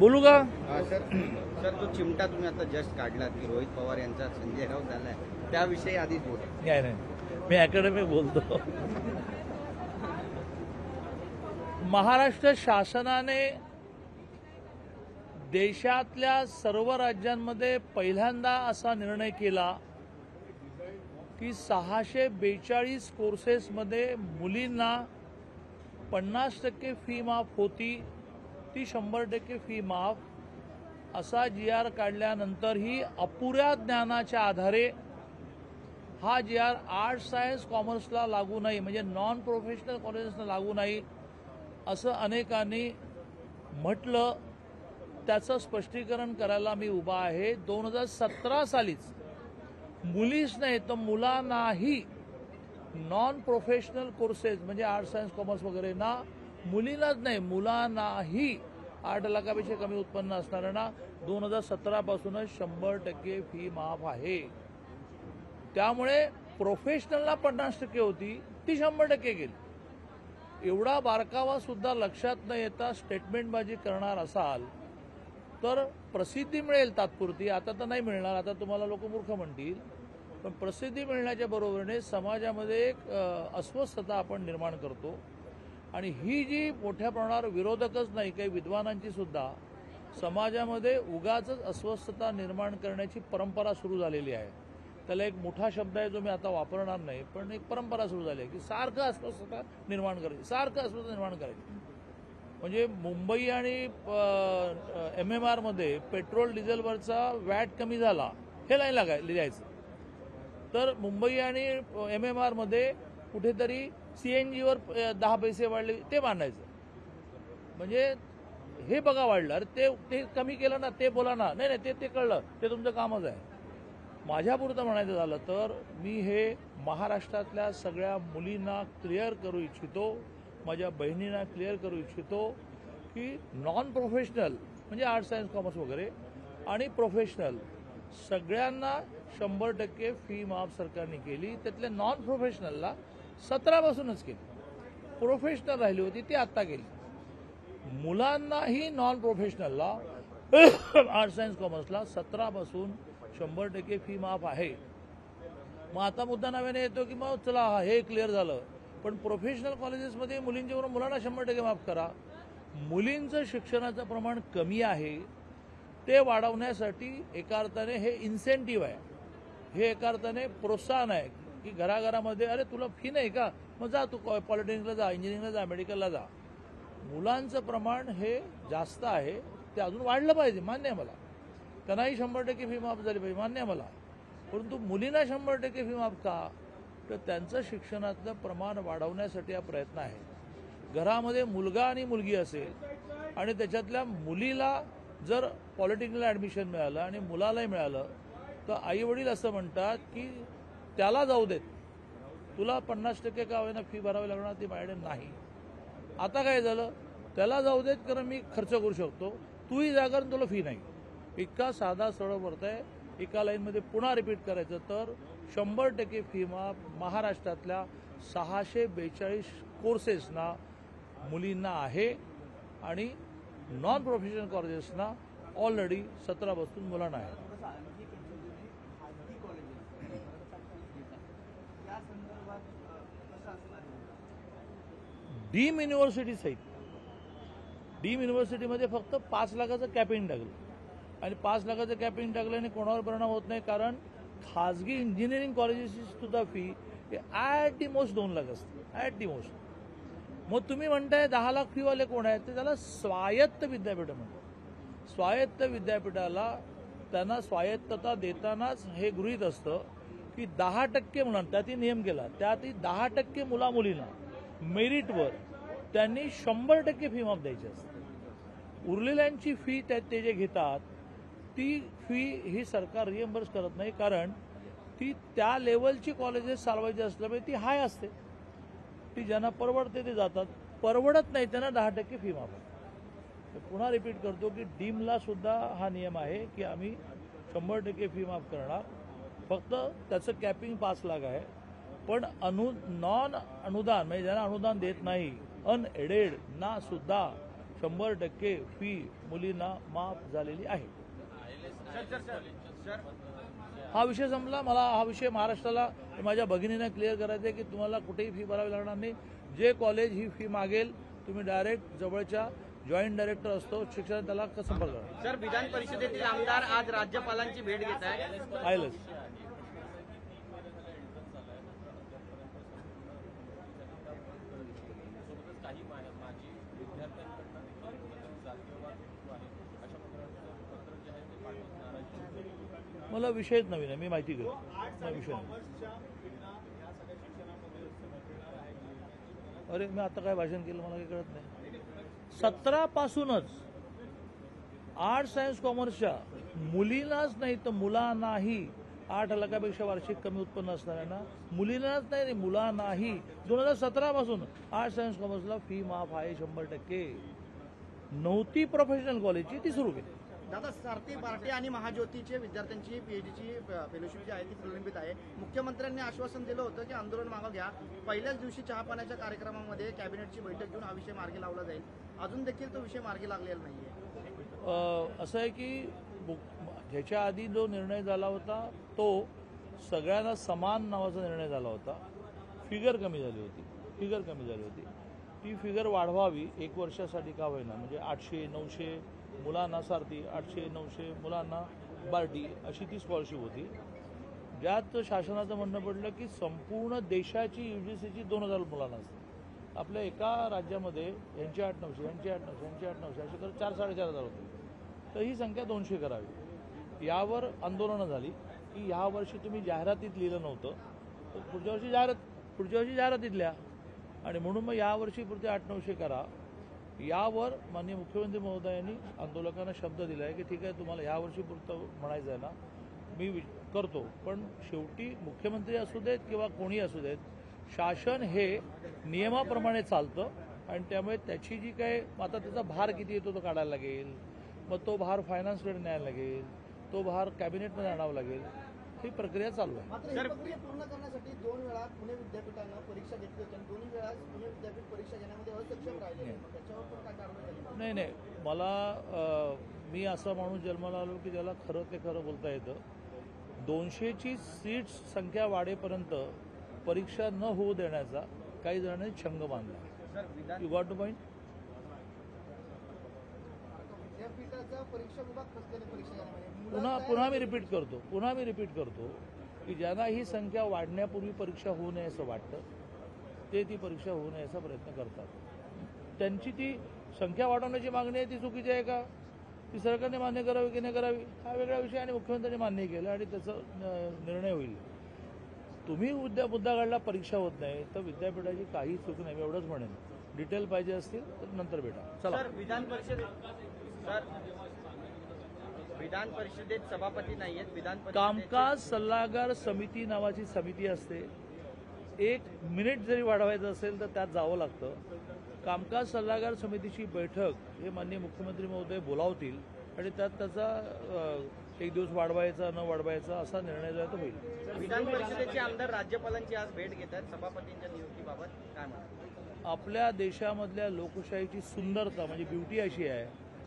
बोलू का? Sir sir तो चिमटा तुम्ही आता जस्ट काढलात की रोहित पवार यांचा संजय राऊत झालाय त्याविषयी आधीच बोला. नाही, मी अकॅडमिक बोलतो. महाराष्ट्र शासनाने देशातल्या सर्व राज्यांमध्ये पहिल्यांदा असा निर्णय केला की 642 कोर्सेसमध्ये मुलींना 50% फी माफ होती, ती 100% फी माफ असा GR काढल्यानंतरही अपुऱ्या ज्ञानाच्या आधारे हा GR आर्ट्स सायन्स कॉमर्सला लागू नाही, म्हणजे नॉन प्रोफेशनल कॉलेजेसला लागू नाही असं अनेकांनी म्हटलं. त्याचं स्पष्टीकरण करायला मी उभा आहे. 2017 सालीच मुलीच नाही तर मुलांनाही नॉन प्रोफेशनल कोर्सेस म्हणजे आर्ट्स सायन्स कॉमर्स वगैरे ना, मुलींनाच नाही मुलांनाही 8 लाखापेक्षा कमी उत्पन्न असणाऱ्यांना 2017 पासूनच 100% फी माफ आहे. त्यामुळे प्रोफेशनलला 50% होती ती 100% गेली. एवढा बारकावा सुद्धा लक्षात न येता स्टेटमेंटबाजी करणार असाल तर प्रसिद्धी मिळेल तात्पुरती, आता तर नाही मिळणार, आता तुम्हाला लोक मूर्ख म्हणतील, पण प्रसिद्धी मिळण्याच्या बरोबरीने समाजामध्ये एक अस्वस्थता आपण निर्माण करतो. आणि ही जी मोठ्या प्रमाणावर विरोधकच नाही काही विद्वानांची सुद्धा समाजामध्ये उगाचच अस्वस्थता निर्माण करण्याची परंपरा सुरू झालेली आहे. त्याला एक मोठा शब्द आहे जो मी आता वापरणार नाही, पण एक परंपरा सुरू झाली आहे की सारखं अस्वस्थता निर्माण करायची, सारखं अस्वस्थता निर्माण करायची. म्हणजे मुंबई आणि MMR मध्ये पेट्रोल डिझेलवरचा वॅट कमी झाला हे नाही लिहायचं, तर मुंबई आणि MMR मध्ये कुठेतरी CNG वर 10 पैसे वाढले ते मांडायचं. म्हणजे हे बघा वाढलं, अरे ते कमी केलं ना, ते बोला ना, नाही ते कळलं, ते तुमचं कामच आहे. माझ्यापुरतं म्हणायचं झालं तर मी हे महाराष्ट्रातल्या सगळ्या मुलींना क्लिअर करू इच्छितो, माझ्या बहिणींना क्लिअर करू इच्छितो की नॉन प्रोफेशनल म्हणजे आर्ट्स सायन्स कॉमर्स वगैरे आणि प्रोफेशनल सगळ्यांना 100% फी माफ सरकारने केली. त्यातल्या नॉन प्रोफेशनलला 17 पासूनच केली, प्रोफेशनल राहिली होती ती आत्ता केली. मुलांनाही नॉन प्रोफेशनलला आर्ट्स सायन्स कॉमर्सला 17 पासून 100% फी माफ आहे. मग आता मुद्दा नव्याने येतो की मग चला हे क्लिअर झालं, पण प्रोफेशनल कॉलेजेसमध्ये मुलींच्या बरोबर मुलांना 100% माफ करा. मुलींचं शिक्षणाचं प्रमाण कमी आहे ते वाढवण्यासाठी एका अर्थाने हे इन्सेंटिव्ह आहे, हे एका अर्थाने प्रोत्साहन आहे की घराघरामध्ये अरे तुला फी नाही का, मग जा तू पॉलिटेक्निकला जा, इंजिनिअरिंगला जा, मेडिकलला जा. मुलांचं प्रमाण हे जास्त आहे, ते अजून वाढलं पाहिजे, मान्य आहे मला. त्यांनाही 100% फी माफ झाली पाहिजे, मान्य आहे मला. परंतु मुलींना 100% फी माफ का, तर त्यांचं शिक्षणातलं प्रमाण वाढवण्यासाठी हा प्रयत्न आहे. घरामध्ये मुलगा आणि मुलगी असेल आणि त्याच्यातल्या मुलीला जर पॉलिटेक्निकला ॲडमिशन मिळालं आणि मुलालाही मिळालं तर आईवडील असं म्हणतात की त्याला जाऊ देत, तुला 50% का होईना फी भरावी लागणार, ती माझ्याकडे नाही. आता काय झालं, त्याला जाऊ देत कारण मी खर्च करू शकतो, तूही जा कारण तुला फी नाही. इतका साधा सरळ वर्त आहे. एका लाईनमध्ये पुन्हा रिपीट करायचं तर 100% फी माफ महाराष्ट्रातल्या 642 कोर्सेसना मुलींना आहे आणि नॉन प्रोफेशनल कॉलेजेसना ऑलरेडी 17 पासून मुलांना आहे. डीम युनिव्हर्सिटीज आहेत. डीम युनिव्हर्सिटीमध्ये फक्त 5 लाखाचं कॅपिंग टाकलं आणि 5 लाखाचं कॅपिंग टाकल्याने कोणावर परिणाम होत नाही, कारण खाजगी इंजिनिअरिंग कॉलेजेसची सुद्धा fee at the most 2 lakh असते, ॲट दी मोस्ट. मग तुम्ही म्हणताय 10 लाख फीवाले कोण आहेत, ते त्याला स्वायत्त विद्यापीठ म्हणतात. स्वायत्त विद्यापीठाला त्यांना स्वायत्तता देतानाच हे गृहीत असतं की 10% मुलांना, त्यातही नियम केला, त्यातही 10% मुलींना मेरिटवर त्यांनी 100% फी माफ द्यायची असते. उरलेल्यांची फी ते जे घेतात ती फी ही सरकार रिएम्बर्स करत नाही, कारण ती त्या लेवलची कॉलेजेस चालवायची असल्यामुळे ती हाय असते. ती ज्यांना परवडते ते जातात, परवडत नाही त्यांना 10% फी माफ आहे. पुन्हा रिपीट करतो की डीमला सुद्धा हा नियम आहे की आम्ही 100% फी माफ करणार, फक्त त्याचं कॅपिंग 5 लाख आहे. पण नॉन अनुदान म्हणजे ज्यांना अनुदान देत नाही, अनएडेड ना सुद्धा 100% फी मुलींना माफ झालेली आहे. हा विषय संपला. मला हा विषय महाराष्ट्राला माझ्या भगिनीने क्लिअर करायचा आहे की तुम्हाला कुठेही फी भरावी लागणार नाही. जे कॉलेज ही फी मागेल तुम्ही डायरेक्ट जवळच्या जॉईंट डायरेक्टर असतो शिक्षण त्याला संपर्क करा. सर, विधान परिषदेतील आमदार आज राज्यपालांची भेट घेत आहे. पाहिलंच. मला विषयच नवीन आहे. मी माहिती घेतो. मला विषय नाही. अरे मी आता काय भाषण केलं मला काही कळत नाही. 17 पासूनच आर्ट्स सायन्स कॉमर्सच्या मुलींनाच नाही तर मुलांनाही 8 लाखापेक्षा वार्षिक कमी उत्पन्न असणाऱ्यांना मुलींनाच नाही मुलांनाही 2017 पासून आर्ट्स सायन्स कॉमर्सला फी माफ आहे 100%. नव्हती प्रोफेशनल कॉलेजची ती सुरू केली. दादा, सारथी पार्टी आणि महाज्योतीचे विद्यार्थ्यांची पीएचडीची फेलोशिप जी आहे ती प्रलंबित आहे. मुख्यमंत्र्यांनी आश्वासन दिलं होतं की आंदोलन मागं घ्या. पहिल्याच दिवशी चहापाण्याच्या कार्यक्रमामध्ये कॅबिनेटची बैठक घेऊन हा विषय मार्गी लावला जाईल. अजून देखील तो विषय मार्गी लागलेला नाहीये. असं आहे की ह्याच्या आधी जो निर्णय झाला होता तो सगळ्यांना समान नावाचा निर्णय झाला होता. फिगर कमी झाली होती. ती फिगर वाढवावी 1 वर्षासाठी का होईना. म्हणजे 800-900 मुलांना सारथी, 800-900 मुलांना बार्टी अशी ती स्कॉलरशिप होती. ज्यात शासनाचं म्हणणं पडलं की संपूर्ण देशाची UGCची 2000 मुलांना असते. आपल्या एका राज्यामध्ये यांची 800-900 अशी तर 4,000-4,500 होते. तर ही संख्या 200 करावी. यावर आंदोलनं झाली की ह्या वर्षी तुम्ही जाहिरातीत लिहिलं नव्हतं तर पुढच्या वर्षी जाहिरातीत लिहा आणि म्हणून मग यावर्षी पुढचे 800-900 करा. यावर माननीय मुख्यमंत्री महोदयांनी आंदोलकांना शब्द दिला आहे की ठीक आहे तुम्हाला यावर्षी पुरतं म्हणायचं आहे ना मी करतो. पण शेवटी मुख्यमंत्री असू देत किंवा कोणी असू देत शासन हे नियमाप्रमाणे चालतं आणि त्यामुळे त्याची जी काय आता त्याचा भार किती येतो तो काढायला लागेल. मग तो भार फायनान्सकडे न्यायला लागेल. तो भार कॅबिनेटमध्ये आणावा लागेल. ही प्रक्रिया चालू आहे. मात्र ही प्रक्रिया पूर्ण करण्यासाठी 2 वेळा पुणे विद्यापीठानं परीक्षा घेतली होती आणि दोन्ही वेळा पुणे विद्यापीठ परीक्षा घेण्यामध्ये असक्षम राहिले. त्याच्यावर पण काय कारवाई झाली? नाही मला मी असा माणूस जन्माला आलो की ज्याला खरं ते खरं बोलता येतं. 200ची सीट्स संख्या वाढेपर्यंत परीक्षा न होऊ देण्याचा काही जणांनी छंग बांधला. You got two point. विद्यापीठाचा परीक्षा विभाग फसलेले परीक्षा घेण्यामध्ये पुन्हा मी रिपीट करतो की ज्यांना ही संख्या वाढण्यापूर्वी परीक्षा होऊ नये असं वाटतं ते ती परीक्षा होऊ नये असा प्रयत्न करतात. त्यांची ती संख्या वाढवण्याची मागणी आहे ती चुकीची आहे का ती सरकारने मान्य करावी की नाही करावी हा वेगळा विषय आणि मुख्यमंत्र्यांनी मान्य केलं आणि त्याचा निर्णय होईल. तुम्ही मुद्दा काढला परीक्षा होत नाही तर विद्यापीठाची काही चूक नाही. मी एवढंच म्हणेन. डिटेल पाहिजे असतील तर नंतर भेटा. चला. विधान परिषदेत सभापती नाहीयेत. कामकाज सल्लागार समिती नावाची समिती असते. 1 मिनिट जरी वाढवायचं असेल तर त्यात जावं लागतं. कामकाज सल्लागार समितीची बैठक हे माननीय मुख्यमंत्री महोदय बोलावतील आणि त्यात त्याचा 1 दिवस वाढवायचा न वाढवायचा असा निर्णय जो आहे तो होईल. विधान परिषदेचे आमदार राज्यपालांची आज भेट घेतात सभापतींच्या नियुक्तीबाबत काय म्हणतात? आपल्या देशामधल्या लोकशाहीची सुंदरता म्हणजे ब्युटी अशी आहे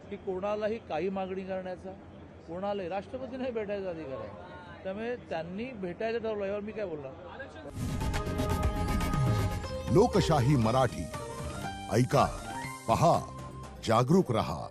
की कोणालाही काही मागणी करण्याचा कोणालाही राष्ट्रपतींनाही भेटायचा अधिकार आहे. त्यामुळे त्यांनी भेटायचं ठरवलं यावर मी काय बोलणार. लोकशाही मराठी ऐका, पहा, जागरूक रहा.